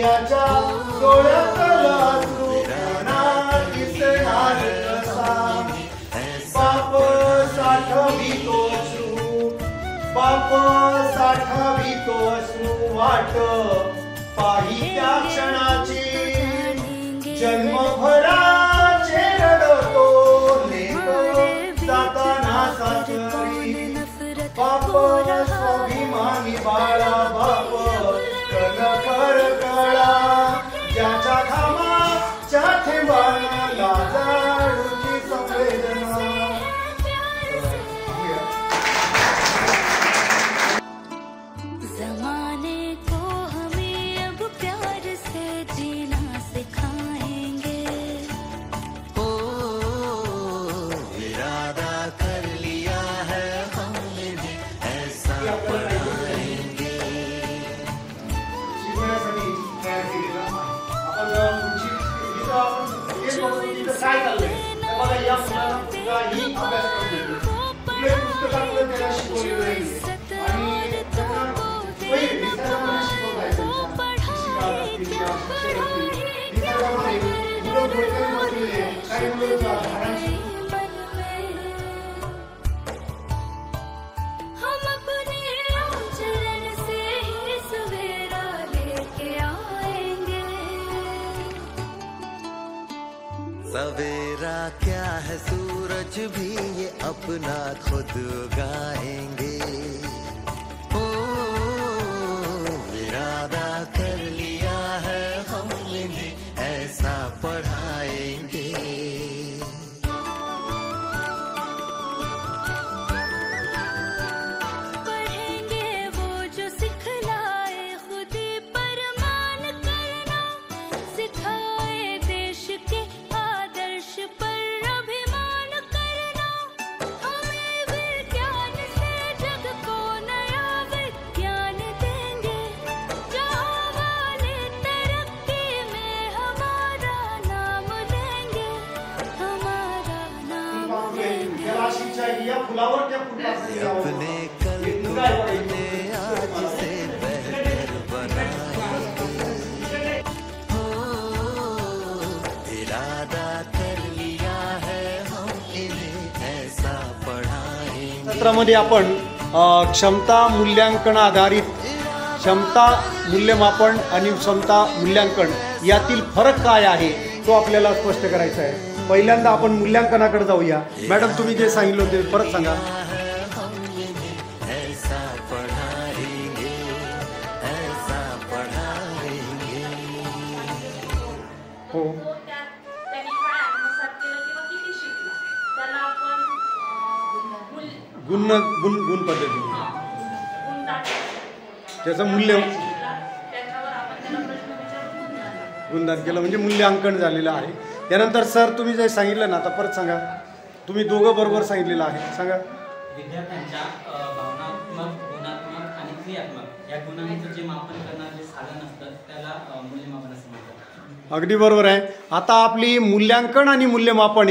याच्या डोळ्यातला अश्रू मनात दिसणार कसा बाप साठवितो अश्रू बाप साठवितो अश्रू वाट पाही त्या क्षणाची जन्मभराचे रडतो लेक जाताना सासरी बाप स्वाभिमानी बाळा बाप कणखर कळा ज्याच्या घामाच्या थेंबाला लाजाळूची संवेदना। ज़माने को हमें अब प्यार से जीना सिखाएंगे। ओ इरादा कर लिया है हमने ऐसा पढ़ाएंगे। शिकण्यासाठी तयार केलेला आपण पुढची इथं आपण हे बघू तिथं काय चाललंय तर बघा या मुलाला ही अभ्यास करते कुठल्या पुस्तकातलं त्याला शिकवलेलं आहे आणि पहिली दिसायला शिकवताय हम अपने चरण से ही सवेरा लेके आएंगे। सवेरा क्या है सूरज भी ये अपना खुद उगाएंगे। ओ इरादा कर लिया है हमने ऐसा पढ़ाएंगे। पढ़ेंगे वो जो सिखलाए खुद ही परमान करना सिखाए देश के आदर्श पर अभिमान करना। हमें विज्ञान से जग को नया विज्ञान देंगे जहाँ वाले तरक्की में हमारा नाम लेंगे हमारा नाम लेंगे। या फुलावर त्या अपने कल को अपने आज से बेहतर बनाएंगे। हो इरादा कर लिया है हम इन्हें ऐसा पढ़ाएंगे। सत्रामध्ये आपण क्षमता मूल्यांकन आधारित क्षमता मूल्यमापन आणि क्षमता मूल्यांकन यातील फरक काय आहे तो आपल्याला स्पष्ट करायचा आहे। पहिल्यांदा आपण मूल्यांकनाकडे जाऊया। मॅडम तुम्ही जे सांगितलं ते परत सांगा। ऐसा पढ़ाएंगे ऐसा पढ़ाएंगे। हो त्यांनी काय आत्मसात केलं किंवा किती शिकला त्याला आपण गुण गुण गुण पद्धती गुण त्याचं मूल्य त्याच्यावर आपण त्याला प्रश्न विचारून गुणदान केलं म्हणजे मूल्यांकन झालेलं आहे। त्यानंतर सर तुम्ही जे सांगितलं ना आता परत सांगा। तुम्ही दोघं बरोबर सांगितलेलं आहे सांगा। विद्यार्थ्यांच्या भावनात्मक गुणात्मक आणि क्रियात्मक या गुणांचं जे मापन करणारे जे साधन असतं त्याला मूल्यमापन असं म्हणतात। अगदी बरोबर आहे। आता आपली मूल्यांकन आणि मूल्यमापन